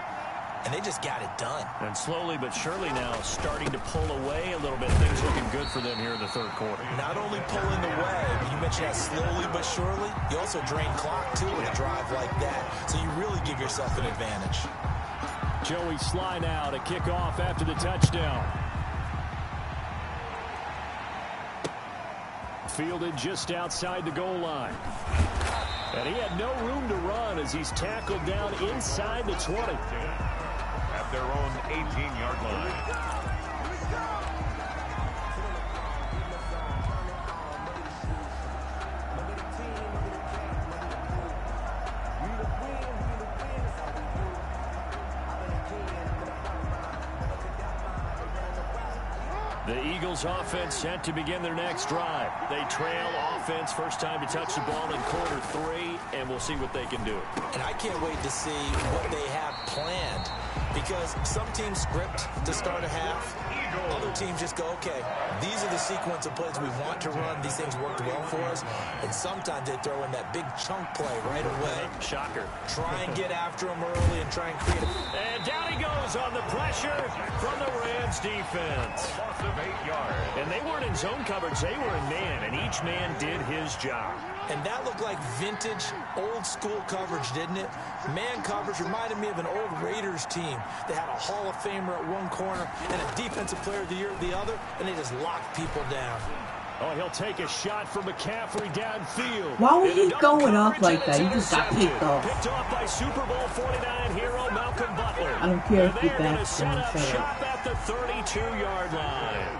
[SPEAKER 3] And they just got it done.
[SPEAKER 2] And slowly but surely now starting to pull away a little bit. Things looking good for them here in the third quarter.
[SPEAKER 3] Not only pulling away, but you mentioned that slowly but surely. You also drain clock, too, with a drive like that. So you really give yourself an advantage.
[SPEAKER 2] Joey Sly now to kick off after the touchdown. Fielded just outside the goal line. And he had no room to run as he's tackled down inside the 20.
[SPEAKER 4] At their own 18-yard line.
[SPEAKER 2] The Eagles offense set to begin their next drive. They trail offense first time to touch the ball in quarter 3, and we'll see what they can do.
[SPEAKER 3] And I can't wait to see what they have planned, because some teams script to start a half. Other teams just go, okay, these are the sequence of plays we want to run. These things worked well for us. And sometimes they throw in that big chunk play right away.
[SPEAKER 2] Shocker.
[SPEAKER 3] Try and get after them early and try and create a...
[SPEAKER 2] And down he goes on the pressure from the Rams defense.
[SPEAKER 4] Loss of 8 yards.
[SPEAKER 2] And they weren't in zone coverage. They were in man, and each man did his job.
[SPEAKER 3] And that looked like vintage, old-school coverage, didn't it? Man coverage reminded me of an old Raiders team that had a Hall of Famer at one corner and a Defensive Player of the Year at the other, and they just locked people down.
[SPEAKER 2] Oh, he'll take a shot from McCaffrey downfield.
[SPEAKER 1] Why was he going up like that? He just got picked off.
[SPEAKER 2] Picked off by Super Bowl 49 hero Malcolm Butler.
[SPEAKER 1] I don't care if he
[SPEAKER 2] backs
[SPEAKER 1] set
[SPEAKER 2] up shop at the 32-yard line.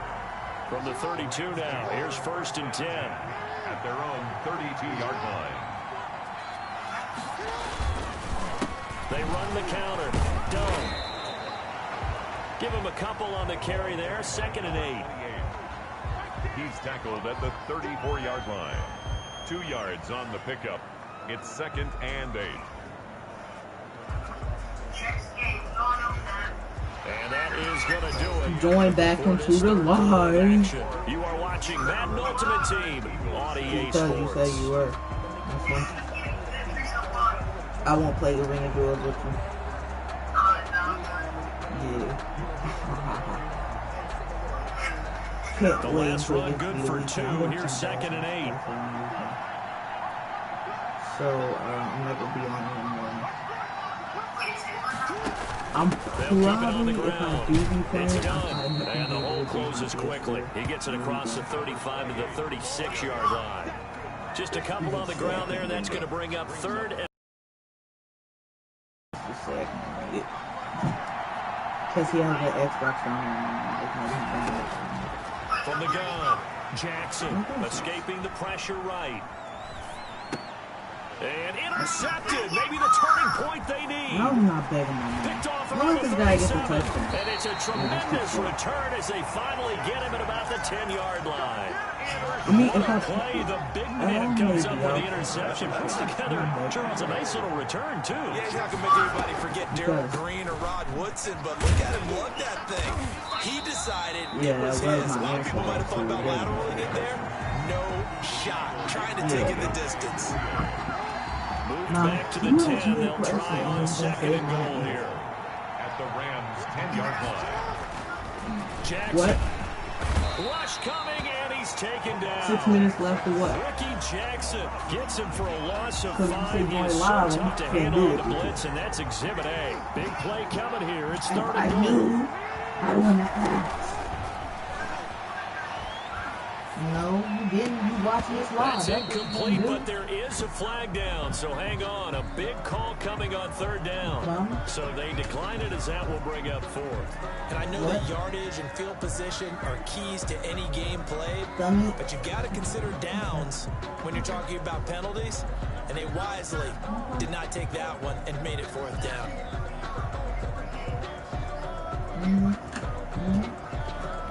[SPEAKER 2] From the 32 now, here's 1st and 10.
[SPEAKER 4] At their own 32-yard line.
[SPEAKER 2] They run the counter. Dome. Give him a couple on the carry there. 2nd and 8.
[SPEAKER 4] He's tackled at the 34-yard line. 2 yards on the pickup. It's 2nd and 8.
[SPEAKER 2] And that is going to do it.
[SPEAKER 1] Going back into the line.
[SPEAKER 2] You are watching Madden Ultimate Team on EA Sports.
[SPEAKER 1] You said you were. Okay. I won't play the Ring of Duels with you. Yeah.
[SPEAKER 2] The last run good for 2. Here's 2nd and 8.
[SPEAKER 1] So, I'm not going to be on anymore. I'm probably, if I do be playing,
[SPEAKER 2] and the hole closes quickly. He gets it across the 35 to the 36-yard line. Just a couple on the ground there. That's going to bring up 3rd and...
[SPEAKER 1] Because he has an Xbox on him.
[SPEAKER 2] From the gun, Jackson escaping the pressure right. And intercepted. Maybe the turning point they need.
[SPEAKER 1] I'm not begging my man.
[SPEAKER 2] Picked off
[SPEAKER 1] Let this guy get the touchdown.
[SPEAKER 2] And it's a tremendous return as they finally get him at about the 10-yard line.
[SPEAKER 1] I mean, if I
[SPEAKER 2] play, the big man comes up with the interception. Puts together, Charles, a nice little return, too.
[SPEAKER 3] Yeah, he's not going to make anybody forget Darryl Green or Rod Woodson, but look at him lug that thing. He decided it was his. A lot of people might have thought about laterally in there. No shot. Trying to take it the distance.
[SPEAKER 2] Moved back to the 10. They'll try on 2nd and goal here.
[SPEAKER 4] At the Rams' 10-yard line.
[SPEAKER 2] Jackson.
[SPEAKER 1] What?
[SPEAKER 2] Rush coming, and he's taken down.
[SPEAKER 1] 6 minutes left or what?
[SPEAKER 2] Ricky Jackson gets him for a loss of 5.
[SPEAKER 1] He
[SPEAKER 2] He is
[SPEAKER 1] is
[SPEAKER 2] so
[SPEAKER 1] live,
[SPEAKER 2] tough to
[SPEAKER 1] can't
[SPEAKER 2] handle
[SPEAKER 1] do
[SPEAKER 2] on
[SPEAKER 1] it.
[SPEAKER 2] the blitz, and that's Exhibit A. Big play coming here. It's third
[SPEAKER 1] I
[SPEAKER 2] and goal.
[SPEAKER 1] knew I want to ask. No, you didn't. You watching this live.
[SPEAKER 2] That's incomplete, but there is a flag down, so hang on. A big call coming on third down. So they decline it as that will bring up fourth.
[SPEAKER 3] And I know that yardage and field position are keys to any game played, but you've got to consider downs when you're talking about penalties, and they wisely did not take that one and made it fourth down.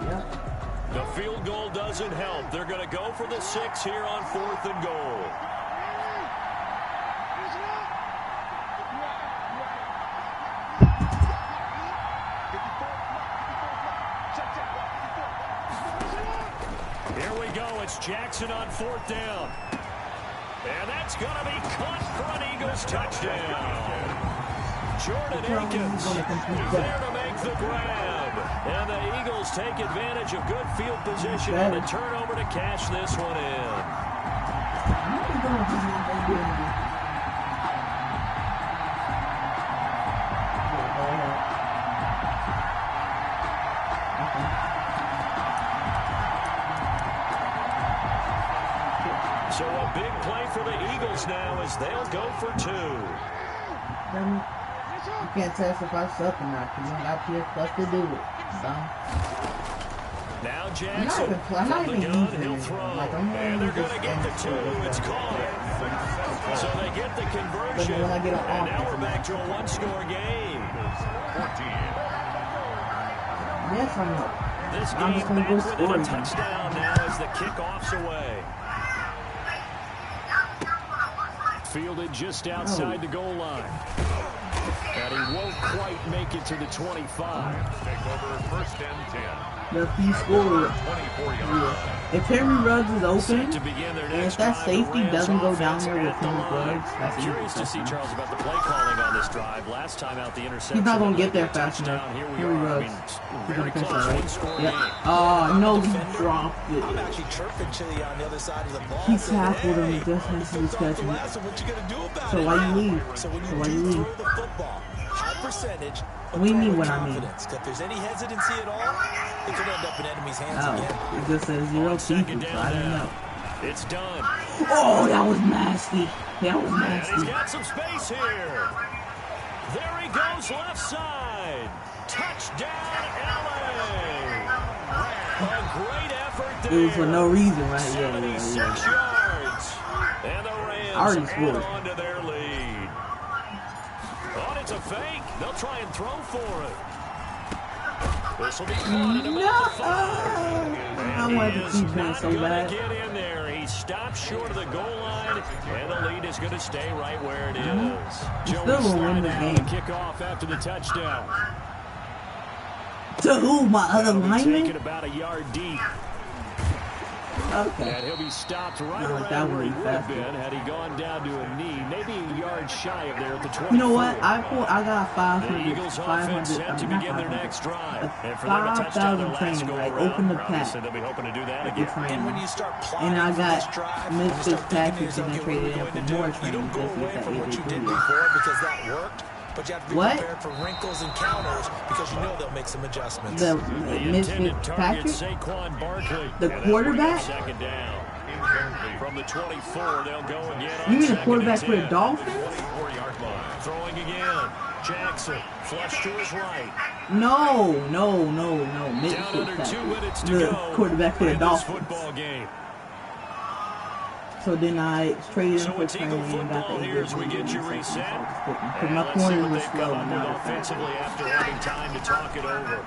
[SPEAKER 1] Yep.
[SPEAKER 2] The field goal doesn't help. They're going to go for the 6 here on 4th and goal. Here we go. It's Jackson on 4th down. And that's going to be caught for an Eagles touchdown. Jordan Akins there to make the grab. And the Eagles take advantage of good field position on the turnover to cash this one in. So a big play for the Eagles now as they'll go for 2.
[SPEAKER 1] You can't test if I suck or not because you got PS4 to do it. So.
[SPEAKER 2] Now Jackson
[SPEAKER 1] I'm not even
[SPEAKER 2] gun,
[SPEAKER 1] using
[SPEAKER 2] he'll
[SPEAKER 1] it.
[SPEAKER 2] throw.
[SPEAKER 1] Like,
[SPEAKER 2] And they're going to get the 2. It's caught. So they get the conversion.
[SPEAKER 1] When I get
[SPEAKER 2] And now we're back to a 1-score game.
[SPEAKER 1] Yes, I'm not.
[SPEAKER 2] This
[SPEAKER 1] I'm
[SPEAKER 2] game
[SPEAKER 1] just gonna go
[SPEAKER 2] back
[SPEAKER 1] score
[SPEAKER 2] with a
[SPEAKER 1] again.
[SPEAKER 2] touchdown now as the kickoff's away. Fielded just outside the goal line. And he won't quite make it to the 25.
[SPEAKER 4] Take over 1st and 10.
[SPEAKER 1] The he scored.
[SPEAKER 4] 24 yards.
[SPEAKER 1] If Henry Ruggs is open,
[SPEAKER 2] To begin their
[SPEAKER 1] and
[SPEAKER 2] next
[SPEAKER 1] if that
[SPEAKER 2] drive,
[SPEAKER 1] safety
[SPEAKER 2] the Rams
[SPEAKER 1] doesn't go down
[SPEAKER 2] offense
[SPEAKER 1] there with
[SPEAKER 2] at the
[SPEAKER 1] Henry
[SPEAKER 2] line.
[SPEAKER 1] Ruggs, that's
[SPEAKER 2] I'm curious to see,
[SPEAKER 1] easy.
[SPEAKER 2] Charles, about the play calling on this drive. Last time out, the interception.
[SPEAKER 1] He's not going to get there
[SPEAKER 2] a
[SPEAKER 1] fast enough.
[SPEAKER 2] touchdown. Here we
[SPEAKER 1] Henry
[SPEAKER 2] are.
[SPEAKER 1] Ruggs.
[SPEAKER 2] I mean,
[SPEAKER 1] He's
[SPEAKER 2] very
[SPEAKER 1] going to catch
[SPEAKER 2] close,
[SPEAKER 1] that, right?
[SPEAKER 2] one-score
[SPEAKER 1] Yep.
[SPEAKER 2] game.
[SPEAKER 1] Oh, no, he dropped
[SPEAKER 3] I'm
[SPEAKER 1] it.
[SPEAKER 3] actually chirping Chili on the other side of the ball.
[SPEAKER 1] He
[SPEAKER 3] saying,
[SPEAKER 1] tackled him
[SPEAKER 3] hey,
[SPEAKER 1] just as he was catching it.
[SPEAKER 3] So what you gonna do about
[SPEAKER 1] So
[SPEAKER 3] it?
[SPEAKER 1] why you leave?
[SPEAKER 3] So when
[SPEAKER 1] So
[SPEAKER 3] you
[SPEAKER 1] why
[SPEAKER 3] do
[SPEAKER 1] you leave?
[SPEAKER 3] throw the football, high percentage, but
[SPEAKER 1] What do you
[SPEAKER 3] throw
[SPEAKER 1] mean
[SPEAKER 3] with
[SPEAKER 1] what I mean?
[SPEAKER 3] confidence. If there's any hesitancy at all, it could end up in enemy's hands again.
[SPEAKER 1] Oh, it just says 0 people, so I didn't know.
[SPEAKER 2] It's done.
[SPEAKER 1] Oh, that was nasty. That was
[SPEAKER 2] And
[SPEAKER 1] nasty.
[SPEAKER 2] he's got some space here. There he goes left side. Touchdown, LA. A great effort there.
[SPEAKER 1] It was for no reason, right?
[SPEAKER 2] 76
[SPEAKER 1] Yeah.
[SPEAKER 2] yards. And the
[SPEAKER 1] I already
[SPEAKER 2] Rams add
[SPEAKER 1] scored.
[SPEAKER 2] on to their lead. Oh, it's a fake. They'll try and throw for it. This will be caught at about the 5.
[SPEAKER 1] I wanted to keep that so
[SPEAKER 2] Not
[SPEAKER 1] bad.
[SPEAKER 2] gonna get in there. He stopped short of the goal line, and the lead is going to stay right where it is.
[SPEAKER 1] Still
[SPEAKER 2] Joey
[SPEAKER 1] gonna win
[SPEAKER 2] Slye
[SPEAKER 1] this
[SPEAKER 2] now
[SPEAKER 1] game.
[SPEAKER 2] to kick off after the touchdown.
[SPEAKER 1] To who? My other
[SPEAKER 2] That'll be
[SPEAKER 1] lineman?
[SPEAKER 2] taken about a yard deep.
[SPEAKER 1] Okay.
[SPEAKER 2] And he'll be stopped right
[SPEAKER 1] No, that
[SPEAKER 2] around
[SPEAKER 1] would
[SPEAKER 2] where he
[SPEAKER 1] be
[SPEAKER 2] would have
[SPEAKER 1] faster.
[SPEAKER 2] been had he gone down to a knee, maybe a yard shy of there at the 24.
[SPEAKER 1] You know what? I got
[SPEAKER 2] The
[SPEAKER 1] 500.
[SPEAKER 2] Eagles
[SPEAKER 1] 500.
[SPEAKER 2] offense set to
[SPEAKER 1] not
[SPEAKER 2] begin their
[SPEAKER 1] 500.
[SPEAKER 2] next drive.
[SPEAKER 1] A
[SPEAKER 2] And for them to touchdown their
[SPEAKER 1] 5,000
[SPEAKER 2] last
[SPEAKER 1] training,
[SPEAKER 2] go
[SPEAKER 1] right?
[SPEAKER 2] around,
[SPEAKER 1] Open the
[SPEAKER 2] obviously
[SPEAKER 1] pack.
[SPEAKER 2] they'll be hoping to do that
[SPEAKER 1] Good
[SPEAKER 2] again.
[SPEAKER 1] training.
[SPEAKER 3] And when you start plotting
[SPEAKER 1] And I
[SPEAKER 3] for this
[SPEAKER 1] got
[SPEAKER 3] drive,
[SPEAKER 1] Miss
[SPEAKER 3] when you start thinking to
[SPEAKER 1] Fitzpatrick
[SPEAKER 3] yourself,
[SPEAKER 1] and
[SPEAKER 3] okay, what are we
[SPEAKER 1] traded
[SPEAKER 3] going
[SPEAKER 1] in
[SPEAKER 3] to
[SPEAKER 1] for
[SPEAKER 3] do?
[SPEAKER 1] more
[SPEAKER 3] You
[SPEAKER 1] training
[SPEAKER 3] don't go
[SPEAKER 1] just to
[SPEAKER 3] away
[SPEAKER 1] get that
[SPEAKER 3] from what you did
[SPEAKER 1] 83.
[SPEAKER 3] before because that worked, but you have to be
[SPEAKER 1] What?
[SPEAKER 3] prepared for wrinkles and counters because you know they'll make some adjustments.
[SPEAKER 1] The
[SPEAKER 2] The
[SPEAKER 1] Miss
[SPEAKER 2] intended target,
[SPEAKER 1] Fitzpatrick?
[SPEAKER 2] Saquon Barkley.
[SPEAKER 1] The quarterback?
[SPEAKER 2] Second down. From the 24, they'll go again on
[SPEAKER 1] You mean the
[SPEAKER 2] second
[SPEAKER 1] quarterback
[SPEAKER 2] and
[SPEAKER 1] for the
[SPEAKER 2] 10.
[SPEAKER 1] Dolphins?
[SPEAKER 2] 24-yard line. Throwing again. Jackson, flush to his right.
[SPEAKER 1] No. Miss
[SPEAKER 2] Down under 2
[SPEAKER 1] Fitzpatrick.
[SPEAKER 2] minutes to
[SPEAKER 1] The
[SPEAKER 2] go
[SPEAKER 1] quarterback for the
[SPEAKER 2] in this
[SPEAKER 1] Dolphins.
[SPEAKER 2] football game.
[SPEAKER 1] So then I traded
[SPEAKER 2] So
[SPEAKER 1] him for
[SPEAKER 2] it's Eagle
[SPEAKER 1] training and got
[SPEAKER 2] football
[SPEAKER 1] the
[SPEAKER 2] here as we get you reset.
[SPEAKER 1] Because
[SPEAKER 2] And
[SPEAKER 1] my
[SPEAKER 2] let's see
[SPEAKER 1] corner
[SPEAKER 2] what
[SPEAKER 1] was
[SPEAKER 2] they've
[SPEAKER 1] slow
[SPEAKER 2] come
[SPEAKER 1] and
[SPEAKER 2] up
[SPEAKER 1] not
[SPEAKER 2] with
[SPEAKER 1] fast.
[SPEAKER 2] offensively after having time to talk it over.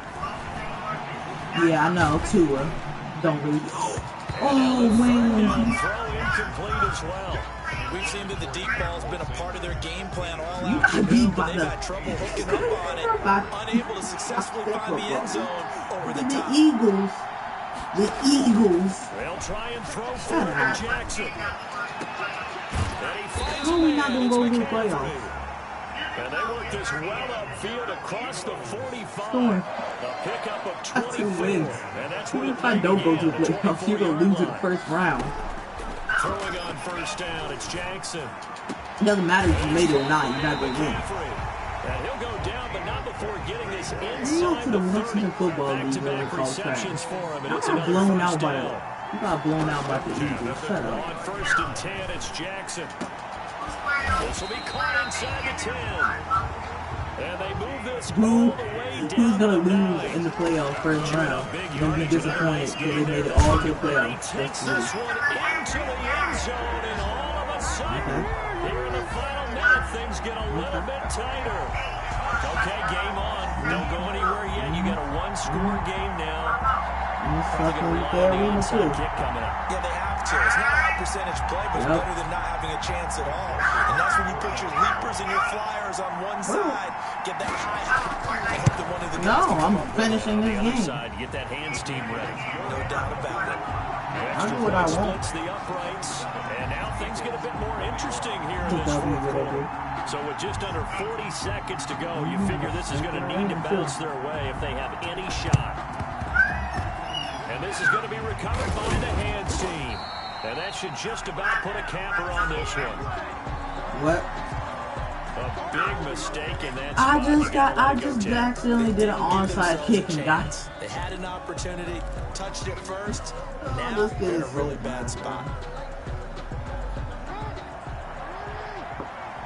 [SPEAKER 1] Yeah, I know. Tua. Don't really. Oh, man.
[SPEAKER 2] Throw incomplete as well.
[SPEAKER 3] We've seen that the deep ball's been a part of their game plan all
[SPEAKER 1] You got
[SPEAKER 3] afternoon,
[SPEAKER 1] beat
[SPEAKER 3] but
[SPEAKER 1] by
[SPEAKER 3] they've
[SPEAKER 1] the-
[SPEAKER 3] had trouble hooking up on it, unable to successfully find the end zone over the top.
[SPEAKER 1] Eagles. The Eagles.
[SPEAKER 2] They'll try and throw for
[SPEAKER 1] Shut up.
[SPEAKER 2] Jackson. And he finds
[SPEAKER 1] How
[SPEAKER 2] a
[SPEAKER 1] are we
[SPEAKER 2] man.
[SPEAKER 1] not gonna
[SPEAKER 2] It's
[SPEAKER 1] go to the
[SPEAKER 2] McCaffrey.
[SPEAKER 1] playoffs?
[SPEAKER 2] And they work this well upfield across the 45.
[SPEAKER 1] Storm.
[SPEAKER 2] A pickup of
[SPEAKER 1] That's 2
[SPEAKER 2] 24.
[SPEAKER 1] wins.
[SPEAKER 2] And that's
[SPEAKER 1] Even
[SPEAKER 2] where
[SPEAKER 1] if I don't go to the playoffs, you're going to lose in the first round.
[SPEAKER 2] Throwing on first down, it's Jackson.
[SPEAKER 1] It doesn't matter if you made it or not, you got to go win.
[SPEAKER 2] And he'll go down, but not before getting this
[SPEAKER 1] You go
[SPEAKER 2] inside
[SPEAKER 1] to the
[SPEAKER 2] the 30.
[SPEAKER 1] Mexican football league where
[SPEAKER 2] Back-to-back
[SPEAKER 1] it's all trash.
[SPEAKER 2] receptions for him, and
[SPEAKER 1] I
[SPEAKER 2] it's
[SPEAKER 1] got
[SPEAKER 2] another
[SPEAKER 1] blown
[SPEAKER 2] first
[SPEAKER 1] out by
[SPEAKER 2] down.
[SPEAKER 1] you got blown out by the Eagles. Shut up.
[SPEAKER 2] On first and 10, it's Jackson. This will be caught inside the 10. And they move this all the way down.
[SPEAKER 1] Who's gonna lose in the playoffs first round? Gonna be disappointed because they made it all to the playoffs.
[SPEAKER 2] Takes this one into the end zone, and all of a sudden, here in the final minute, things get a little bit tighter. Okay, game on. Don't go anywhere yet. You got a one-score game now. Kick coming up.
[SPEAKER 3] Yeah, they have to. It's not a high percentage play, but it's better than not having a chance at all. And that's when you put your leapers and your flyers on one side. Get that high. I hope that one of the
[SPEAKER 1] No, I'm finishing this
[SPEAKER 2] The other
[SPEAKER 1] game.
[SPEAKER 2] side, get that hands team ready.
[SPEAKER 3] No doubt about it.
[SPEAKER 1] I'll do what I want.
[SPEAKER 2] Splits the uprights, and now things get a bit more interesting here in this fourth quarter. So with just under 40 seconds to go, you figure this is going to need to bounce their way if they have any shot. And this is going to be recovered by the hands team. And that should just about put a capper on this one.
[SPEAKER 1] What?
[SPEAKER 2] A big mistake in that
[SPEAKER 1] I just accidentally did an onside kick and got it.
[SPEAKER 3] They had an opportunity, touched it first. Now
[SPEAKER 1] this
[SPEAKER 3] they're in a
[SPEAKER 1] is
[SPEAKER 3] really
[SPEAKER 1] so
[SPEAKER 3] bad
[SPEAKER 1] bad.
[SPEAKER 3] spot.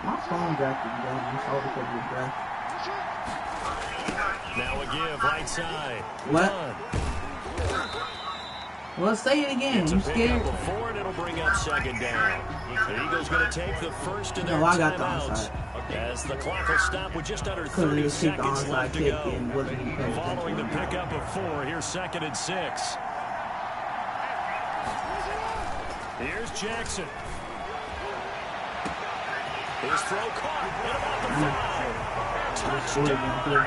[SPEAKER 1] My phone drafted down. It's all because of the draft.
[SPEAKER 2] Now a give, right side.
[SPEAKER 1] What?
[SPEAKER 2] Done.
[SPEAKER 1] Well, say it again.
[SPEAKER 2] It's a
[SPEAKER 1] You
[SPEAKER 2] pickup
[SPEAKER 1] scared?
[SPEAKER 2] of 4, and it'll bring up second down. The Eagles going to take the first in their
[SPEAKER 1] No, I got the
[SPEAKER 2] timeouts.
[SPEAKER 1] onside.
[SPEAKER 2] As the clock will stop with just under
[SPEAKER 1] Because
[SPEAKER 2] 30
[SPEAKER 1] it was kicked
[SPEAKER 2] seconds
[SPEAKER 1] onside
[SPEAKER 2] left to
[SPEAKER 1] kick
[SPEAKER 2] go.
[SPEAKER 1] and wasn't even paying
[SPEAKER 2] Following the
[SPEAKER 1] attention.
[SPEAKER 2] pickup of 4, here's second and 6. Here's Jackson. His throw caught at about the 5. Touchdown, LA!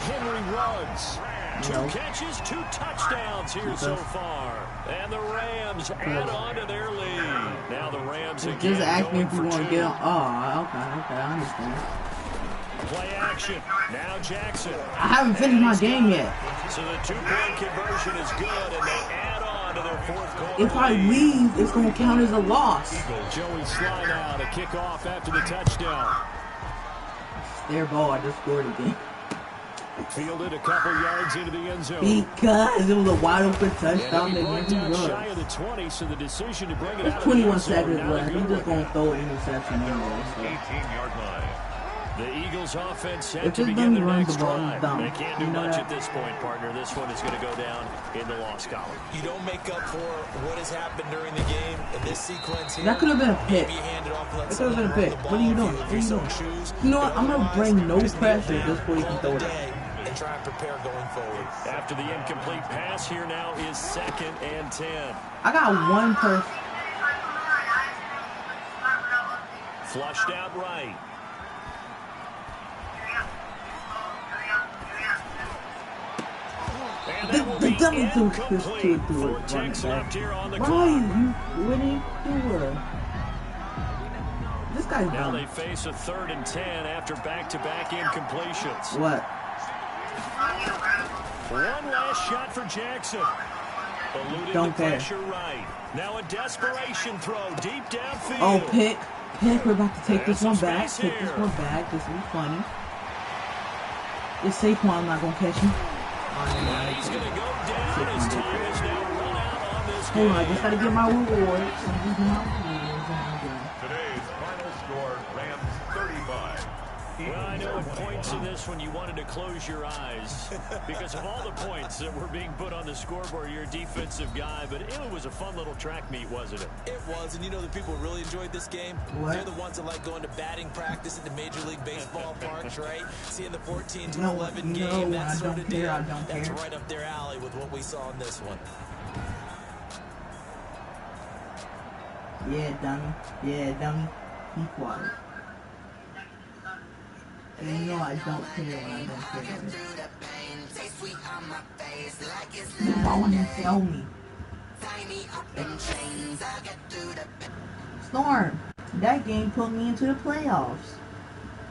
[SPEAKER 2] Henry Ruggs. 2 catches, 2 touchdowns here so far. And the Rams add on to their lead. Now the Rams again
[SPEAKER 1] Just ask me
[SPEAKER 2] going
[SPEAKER 1] if you
[SPEAKER 2] for
[SPEAKER 1] want to
[SPEAKER 2] 2.
[SPEAKER 1] get on. Oh, okay, I understand.
[SPEAKER 2] Play action. Now Jackson.
[SPEAKER 1] I haven't finished my game yet.
[SPEAKER 2] So the 2-point conversion is good, and they add on to their fourth quarter.
[SPEAKER 1] If I leave, it's going to count as a loss.
[SPEAKER 2] Joey slide out, a kickoff after the touchdown.
[SPEAKER 1] Their ball, I just scored again.
[SPEAKER 2] Fielded a couple yards into the end zone.
[SPEAKER 1] Because it was a wide open touchdown that
[SPEAKER 2] brought
[SPEAKER 1] made me
[SPEAKER 2] down shy
[SPEAKER 1] run.
[SPEAKER 2] of the 20, so the decision to bring it
[SPEAKER 1] There's
[SPEAKER 2] out
[SPEAKER 1] 21
[SPEAKER 2] of the end
[SPEAKER 1] seconds
[SPEAKER 2] zone, not a
[SPEAKER 1] left.
[SPEAKER 2] good
[SPEAKER 1] He's just
[SPEAKER 2] one.
[SPEAKER 1] going to throw an interception anyway.
[SPEAKER 4] 18-yard line.
[SPEAKER 2] The Eagles offense set
[SPEAKER 1] If
[SPEAKER 2] to
[SPEAKER 1] this
[SPEAKER 2] begin
[SPEAKER 1] dummy
[SPEAKER 2] their
[SPEAKER 1] runs
[SPEAKER 2] next
[SPEAKER 1] the ball, he's
[SPEAKER 2] drive.
[SPEAKER 1] dumb.
[SPEAKER 2] They can't do
[SPEAKER 1] You know
[SPEAKER 2] much
[SPEAKER 1] that?
[SPEAKER 2] at this point, partner. This one is going to go down in the loss column.
[SPEAKER 3] You don't make up for what has happened during the game in this sequence here.
[SPEAKER 1] That could have been a pick.
[SPEAKER 3] Maybe hand it off and let
[SPEAKER 1] That could have been a
[SPEAKER 3] someone
[SPEAKER 1] pick.
[SPEAKER 3] run the
[SPEAKER 1] What are you
[SPEAKER 3] ball
[SPEAKER 1] doing?
[SPEAKER 3] if
[SPEAKER 1] What are you
[SPEAKER 3] so
[SPEAKER 1] doing?
[SPEAKER 3] choose.
[SPEAKER 1] You know what? I'm going to bring no
[SPEAKER 3] Just
[SPEAKER 1] pressure
[SPEAKER 3] kneel
[SPEAKER 1] just before you can
[SPEAKER 3] down,
[SPEAKER 1] throw
[SPEAKER 3] call
[SPEAKER 1] it.
[SPEAKER 3] the day, and try and prepare going forward.
[SPEAKER 2] After the incomplete pass, here now is 2nd and 10.
[SPEAKER 1] I got one person.
[SPEAKER 2] Flushed out right. And that will
[SPEAKER 1] The
[SPEAKER 2] be
[SPEAKER 1] dummy threw
[SPEAKER 2] incomplete.
[SPEAKER 1] to
[SPEAKER 2] 4
[SPEAKER 1] it.
[SPEAKER 2] ticks left here on the
[SPEAKER 1] Why
[SPEAKER 2] clock.
[SPEAKER 1] what are you doing? This guy's
[SPEAKER 2] Now
[SPEAKER 1] dumb.
[SPEAKER 2] they face a 3rd and 10 after back-to-back incompletions.
[SPEAKER 1] What?
[SPEAKER 2] One last shot for Jackson. Eluding
[SPEAKER 1] Don't
[SPEAKER 2] the
[SPEAKER 1] care.
[SPEAKER 2] pressure right. Now a desperation throw deep downfield.
[SPEAKER 1] Oh, pick. Pick, we're about to take this
[SPEAKER 2] There's
[SPEAKER 1] one
[SPEAKER 2] some
[SPEAKER 1] back.
[SPEAKER 2] space
[SPEAKER 1] Take this
[SPEAKER 2] here.
[SPEAKER 1] one back. This will be funny. It's Saquon not going to catch him.
[SPEAKER 2] And he's going to go down. His time is now run out on this
[SPEAKER 1] Hold
[SPEAKER 2] game.
[SPEAKER 1] on, I just got to get my reward.
[SPEAKER 4] Today's final score, Rams 35.
[SPEAKER 2] Well, I know at points in this when you wanted to close your eyes because of all the points that were being put on the scoreboard. You're a defensive guy, but it was a fun little track meet, wasn't it?
[SPEAKER 3] It was, and you know the people who really enjoyed this game?
[SPEAKER 1] What?
[SPEAKER 3] They're the ones that like going to batting practice at the Major League Baseball parks, right? Seeing the 14 to
[SPEAKER 1] No,
[SPEAKER 3] 11
[SPEAKER 1] no,
[SPEAKER 3] game, that
[SPEAKER 1] I
[SPEAKER 3] sort
[SPEAKER 1] don't
[SPEAKER 3] of
[SPEAKER 1] care,
[SPEAKER 3] deal.
[SPEAKER 1] I don't
[SPEAKER 3] That's
[SPEAKER 1] care.
[SPEAKER 3] right up their alley with what we saw in this one.
[SPEAKER 1] Yeah, dummy. Yeah, dummy. Be quiet. And you know I don't care when I don't care. Why won't you tell me? Storm! That game put me into the playoffs.